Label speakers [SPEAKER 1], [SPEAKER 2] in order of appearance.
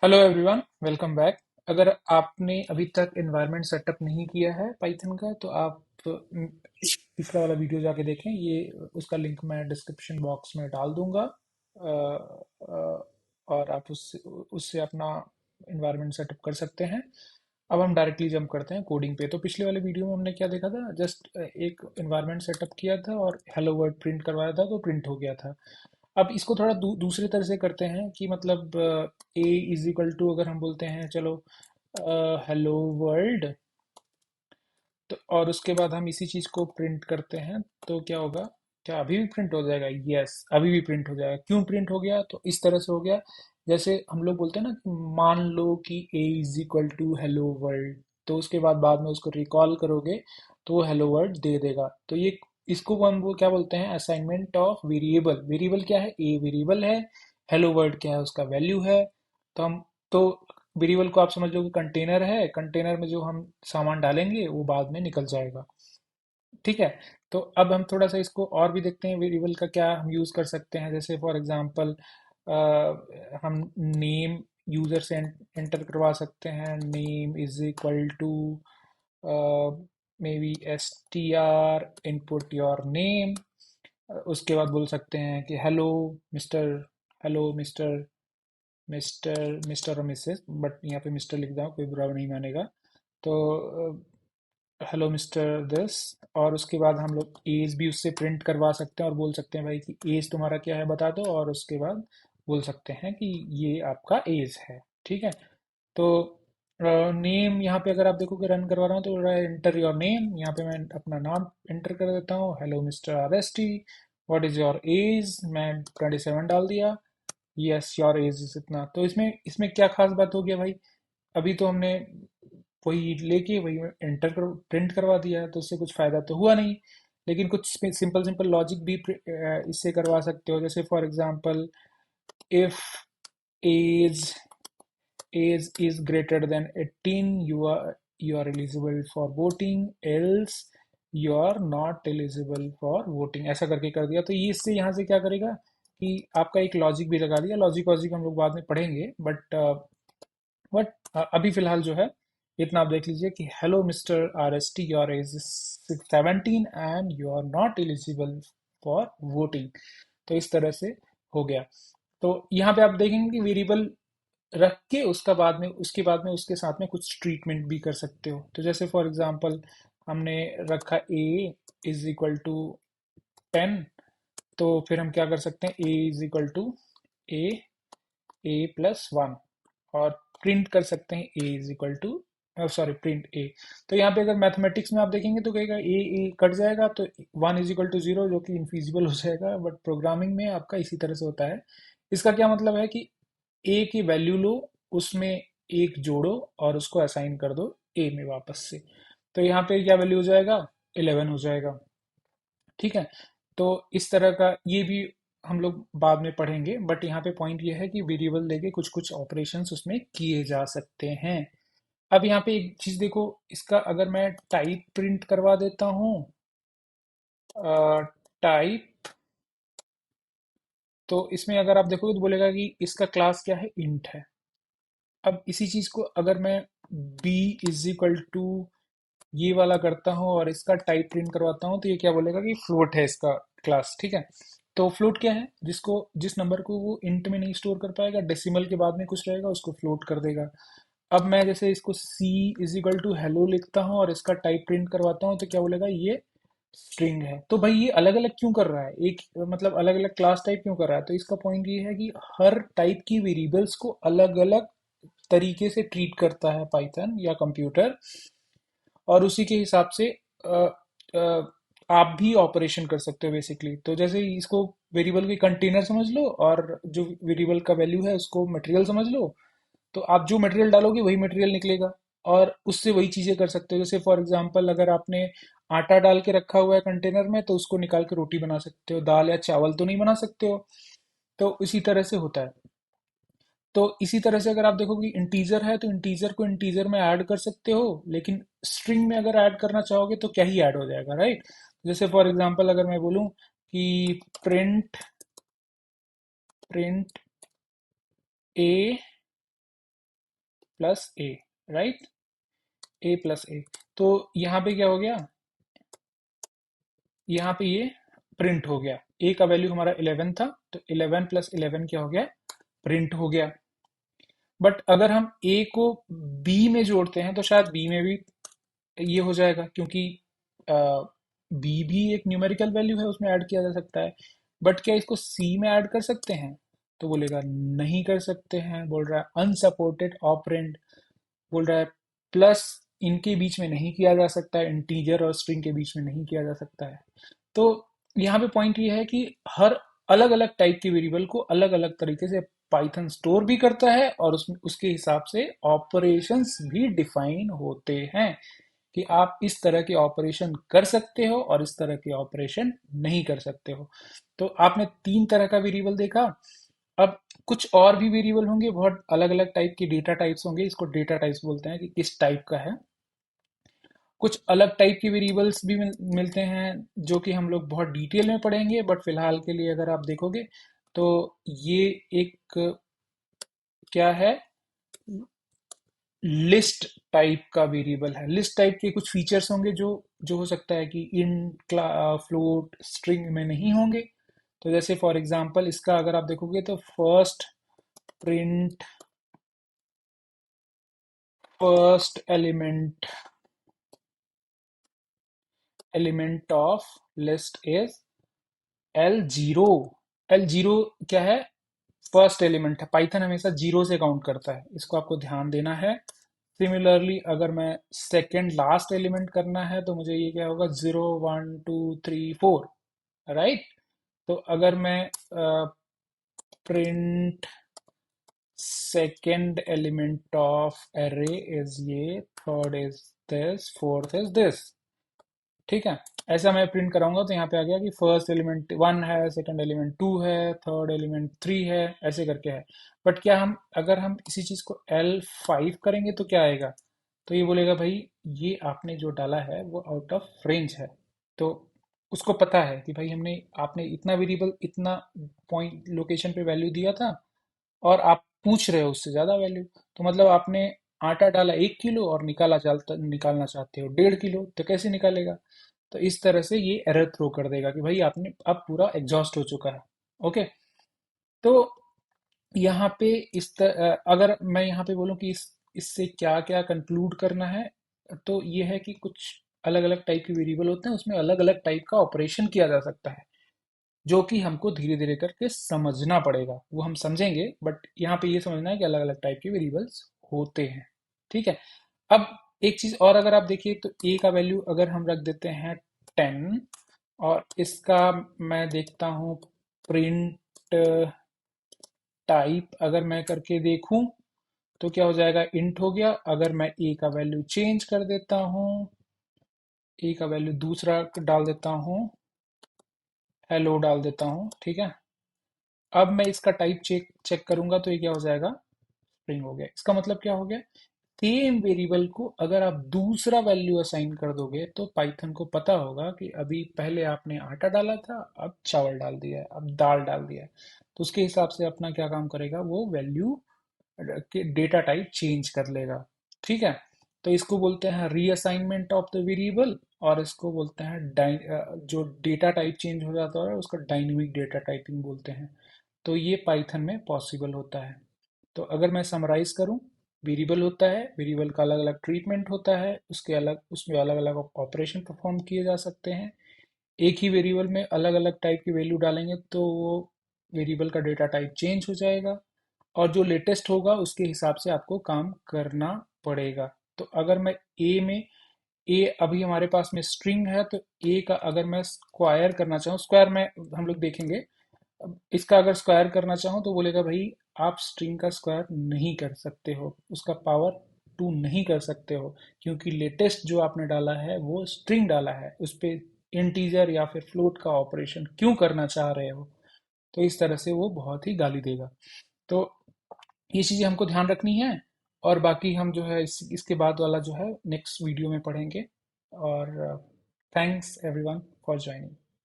[SPEAKER 1] Hello everyone, welcome back. अगर आपने अभी तक एनवायरनमेंट सेटअप नहीं किया है पाइथन का तो आप पिछला वाला वीडियो जाके देखें। ये उसका लिंक मैं डिस्क्रिप्शन बॉक्स में डाल दूंगा। और आप उससे उससे अपना एनवायरनमेंट सेटअप कर सकते हैं। अब हम डायरेक्टली जंप करते हैं कोडिंग पे। तो पिछले वाले वीडियो में हमने क्या देखा था, जस्ट एक एनवायरनमेंट सेटअप किया था और हेलो वर्ल्ड प्रिंट करवाया था तो प्रिंट हो गया था। अब इसको थोड़ा दूसरे तरह से करते हैं कि मतलब ए इज इक्वल टू, अगर हम बोलते हैं चलो हेलो वर्ल्ड, तो और उसके बाद हम इसी चीज को प्रिंट करते हैं तो क्या होगा? क्या अभी भी प्रिंट हो जाएगा? यस, अभी भी प्रिंट हो जाएगा। क्यों प्रिंट हो गया? तो इस तरह से हो गया, जैसे हम लोग बोलते हैं ना कि मान लो कि A is equal to hello world, तो उसके बाद में उसको रिकॉल करोगे तो वो हेलो वर्ल्ड दे देगा। तो ये इसको हम वो क्या बोलते हैं, असाइनमेंट ऑफ वेरिएबल। वेरिएबल क्या है? ए वेरिएबल है। हेलो वर्ल्ड क्या है? उसका वैल्यू है। तो हम तो वेरिएबल को आप समझ लो कि कंटेनर है। कंटेनर में जो हम सामान डालेंगे वो बाद में निकल जाएगा। ठीक है। तो अब हम थोड़ा सा इसको और भी देखते हैं, वेरिएबल का क्या हम यूज़ कर सकते हैं। जैसे फॉर एग्जांपल हम नेम यूज़र से एंटर करवा सकते हैं। Name is equal to maybe str input your name. उसके बाद बोल सकते हैं कि mister hello mister mister mister और मिसेस, बट यहाँ पे मिस्टर लिख दो, कोई बुरा नहीं मानेगा। तो हेलो मिस्टर दिस। और उसके बाद हम लोग एज भी उससे प्रिंट करवा सकते हैं और बोल सकते हैं भाई कि एज तुम्हारा क्या है बता दो, और उसके बाद बोल सकते हैं कि ये आपका एज है। ठीक है। तो नेम यहाँ पे अगर आप देखोगे, रन करवा रहा हूँ तो एंटर योर नेम। यहाँ पे मैं अपना नाम एंटर कर देता हूँ, hello mister RST। What is your age? मैं 27 डाल दिया। यस, योर एज इज इतना। तो इसमें इसमें क्या खास बात हो गया भाई? अभी तो हमने वही लेके वही एंटर कर प्रिंट करवा दिया है, तो उससे कुछ फायदा तो हुआ नहीं। लेकिन कुछ सिंपल सिंपल लॉजिक भी इससे करवा सकते हो। जैसे for example, if age age is greater than 18, you are eligible for voting, else you are not eligible for voting, ऐसा करके कर दिया। तो ये इससे यहाँ से क्या करेगा कि आपका एक लॉजिक भी लगा दिया। लॉजिक वॉजिक हम लोग बाद में पढ़ेंगे, बट अभी फिलहाल जो है इतना आप देख लीजिए कि hello mister RST, your age 17 and you are not eligible for voting. तो इस तरह से हो गया। तो यहाँ पे आप देखेंगे कि वेरिएबल रख के उसके बाद में उसके साथ में कुछ ट्रीटमेंट भी कर सकते हो। तो जैसे फॉर एग्जांपल हमने रखा ए इज इक्वल टू 10, तो फिर हम क्या कर सकते हैं, A is equal to A A+1, और प्रिंट कर सकते हैं A is equal to, sorry, print A. तो यहाँ पे अगर मैथमेटिक्स में आप देखेंगे तो कहेगा ए ए कट जाएगा तो 1 = 0, जो कि इनफिजिबल हो जाएगा। बट प्रोग्रामिंग में आपका इसी तरह से होता है। इसका क्या मतलब है कि ए की वैल्यू लो, उसमें एक जोड़ो और उसको असाइन कर दो ए में वापस से। तो यहाँ पे क्या वैल्यू हो जाएगा? 11 हो जाएगा। ठीक है। तो इस तरह का ये भी हम लोग बाद में पढ़ेंगे, बट यहाँ पे पॉइंट ये है कि वेरिएबल देके कुछ कुछ ऑपरेशंस उसमें किए जा सकते हैं। अब यहाँ पे एक चीज देखो, इसका अगर मैं टाइप प्रिंट करवा देता हूँ, टाइप, तो इसमें अगर आप देखोगे तो बोलेगा कि इसका क्लास क्या है? इंट है। अब इसी चीज को अगर मैं बी इज इक्वल टू ये वाला करता हूँ और इसका टाइप प्रिंट करवाता हूँ, तो ये क्या बोलेगा कि फ्लोट है इसका क्लास। ठीक है। तो फ्लोट क्या है? जिस नंबर को वो इंट में नहीं स्टोर कर पाएगा, डेसिमल के बाद में कुछ रहेगा, उसको फ्लोट कर देगा। अब मैं जैसे इसको सी इज इक्वल टू हेलो लिखता हूँ और इसका टाइप प्रिंट करवाता हूँ, तो क्या बोलेगा? ये स्ट्रिंग है। तो भाई ये अलग अलग क्यों कर रहा है? एक मतलब अलग अलग क्लास टाइप क्यों कर रहा है? तो इसका पॉइंट ये है कि हर टाइप की वेरिएबल्स को अलग अलग तरीके से ट्रीट करता है पाइथन या कंप्यूटर, और उसी के हिसाब से अ, अ, आप भी ऑपरेशन कर सकते हो बेसिकली। तो जैसे इसको वेरिएबल के कंटेनर समझ लो, और जो वेरिएबल का वैल्यू है उसको मटेरियल समझ लो। तो आप जो मटेरियल डालोगे वही मटेरियल निकलेगा, और उससे वही चीजें कर सकते हो। जैसे फॉर एग्जांपल, अगर आपने आटा डाल के रखा हुआ है कंटेनर में, तो उसको निकाल के रोटी बना सकते हो। दाल या चावल तो नहीं बना सकते हो। तो इसी तरह से होता है। तो इसी तरह से अगर आप देखो कि इंटीजर है, तो इंटीजर को इंटीजर में ऐड कर सकते हो, लेकिन स्ट्रिंग में अगर ऐड करना चाहोगे तो क्या ही ऐड हो जाएगा, राइट? जैसे फॉर एग्जांपल अगर मैं बोलूं कि प्रिंट प्रिंट ए प्लस ए, राइट, ए प्लस ए। तो यहाँ पे क्या हो गया, यहाँ पे ये प्रिंट हो गया। ए का वैल्यू हमारा 11 था, तो 11 प्लस 11 क्या हो गया, प्रिंट हो गया। बट अगर हम ए को बी में जोड़ते हैं तो शायद बी में भी ये हो जाएगा, क्योंकि बी भी एक न्यूमेरिकल वैल्यू है, उसमें ऐड किया जा सकता है। बट क्या इसको सी में ऐड कर सकते हैं, तो बोलेगा नहीं कर सकते हैं, बोल रहा है अनसपोर्टेड ऑपरेंड, बोल रहा है प्लस इनके बीच में नहीं किया जा सकता है, इंटीजर और स्ट्रिंग के बीच में नहीं किया जा सकता है। तो यहाँ पे पॉइंट ये है कि हर अलग अलग टाइप के वेरिएबल को अलग अलग तरीके से पाइथन स्टोर भी करता है, और उसमें उसके हिसाब से ऑपरेशंस भी डिफाइन होते हैं कि आप इस तरह के ऑपरेशन कर सकते हो और इस तरह के ऑपरेशन नहीं कर सकते हो। तो आपने तीन तरह का वेरिएबल देखा। अब कुछ और भी वेरिएबल होंगे, बहुत अलग अलग टाइप के डेटा टाइप्स होंगे, इसको डेटा टाइप्स बोलते हैं कि किस टाइप का है। कुछ अलग टाइप के वेरिएबल्स भी मिलते हैं जो कि हम लोग बहुत डिटेल में पढ़ेंगे, बट फिलहाल के लिए अगर आप देखोगे तो ये एक क्या है, लिस्ट टाइप का वेरिएबल है। लिस्ट टाइप के कुछ फीचर्स होंगे जो जो हो सकता है कि इंट, फ्लोट, स्ट्रिंग में नहीं होंगे। तो जैसे फॉर एग्जांपल इसका अगर आप देखोगे तो print first element of list is L0। L0 क्या है, फर्स्ट एलिमेंट है। पाइथन हमेशा जीरो से काउंट करता है, इसको आपको ध्यान देना है। सिमिलरली अगर मैं सेकेंड लास्ट एलिमेंट करना है तो मुझे ये क्या होगा, 0 1 2 3 4, राइट। तो अगर मैं print second element of array is ये, third is this, fourth is this, ठीक है। ऐसा मैं प्रिंट कराऊंगा तो यहाँ पे आ गया कि फर्स्ट एलिमेंट 1 है, सेकंड एलिमेंट 2 है, थर्ड एलिमेंट 3 है, ऐसे करके है। बट क्या हम अगर हम इसी चीज को L5 करेंगे तो क्या आएगा, तो ये बोलेगा भाई ये आपने जो डाला है वो आउट ऑफ रेंज है। तो उसको पता है कि भाई हमने आपने इतना वेरिएबल, इतना पॉइंट लोकेशन पे वैल्यू दिया था, और आप पूछ रहे हो उससे ज्यादा वैल्यू। तो मतलब आपने आटा डाला 1 किलो और निकालना चाहते हो 1.5 किलो, तो कैसे निकालेगा। तो इस तरह से ये एरर थ्रो कर देगा कि भाई आपने अब पूरा एग्जॉस्ट हो चुका है। ओके। तो यहाँ पे अगर मैं यहाँ पे बोलूँ कि इससे क्या क्या कंक्लूड करना है, तो ये है कि कुछ अलग अलग टाइप के वेरिएबल होते हैं, उसमें अलग अलग टाइप का ऑपरेशन किया जा सकता है, जो कि हमको धीरे धीरे करके समझना पड़ेगा, वो हम समझेंगे। बट यहाँ पे ये समझना है कि अलग अलग टाइप के वेरिएबल्स होते हैं, ठीक है। अब एक चीज और अगर आप देखिए तो ए का वैल्यू अगर हम रख देते हैं 10, और इसका मैं देखता हूँ प्रिंट टाइप अगर मैं करके देखूं तो क्या हो जाएगा, इंट हो गया। अगर मैं ए का वैल्यू चेंज कर देता हूँ, ए का वैल्यू दूसरा डाल देता हूँ, हेलो डाल देता हूँ, ठीक है। अब मैं इसका टाइप चेक चेक करूंगा तो ये क्या हो जाएगा, स्ट्रिंग हो गया। इसका मतलब क्या हो गया, सेम वेरिएबल को अगर आप दूसरा वैल्यू असाइन कर दोगे तो पाइथन को पता होगा कि अभी पहले आपने आटा डाला था, अब चावल डाल दिया है, अब दाल डाल दिया है। तो उसके हिसाब से अपना क्या काम करेगा, वो वैल्यू के डेटा टाइप चेंज कर लेगा, ठीक है। तो इसको बोलते हैं रीअसाइनमेंट ऑफ द वेरिएबल, और इसको बोलते हैं जो डेटा टाइप चेंज हो जाता है उसको डायनेमिक डेटा टाइपिंग बोलते हैं। तो ये पाइथन में पॉसिबल होता है। तो अगर मैं समराइज करूं, वेरिएबल होता है, वेरिएबल का अलग अलग ट्रीटमेंट होता है, उसके अलग उसमें अलग अलग ऑपरेशन परफॉर्म किए जा सकते हैं। एक ही वेरिएबल में अलग अलग टाइप की वैल्यू डालेंगे तो वो वेरिएबल का डेटा टाइप चेंज हो जाएगा, और जो लेटेस्ट होगा उसके हिसाब से आपको काम करना पड़ेगा। तो अगर मैं ए में, ए अभी हमारे पास में स्ट्रिंग है, तो ए का अगर मैं स्क्वायर करना चाहूँ, स्क्वायर में हम लोग देखेंगे। अब इसका अगर स्क्वायर करना चाहूँ तो बोलेगा भाई आप स्ट्रिंग का स्क्वायर नहीं कर सकते हो, उसका पावर 2 नहीं कर सकते हो, क्योंकि लेटेस्ट जो आपने डाला है वो स्ट्रिंग डाला है, उस पे इंटीजर या फिर फ्लोट का ऑपरेशन क्यों करना चाह रहे हो। तो इस तरह से वो बहुत ही गाली देगा। तो ये चीज़ें हमको ध्यान रखनी है, और बाकी हम जो है इसके बाद वाला जो है नेक्स्ट वीडियो में पढ़ेंगे। और थैंक्स एवरीवन फॉर ज्वाइनिंग।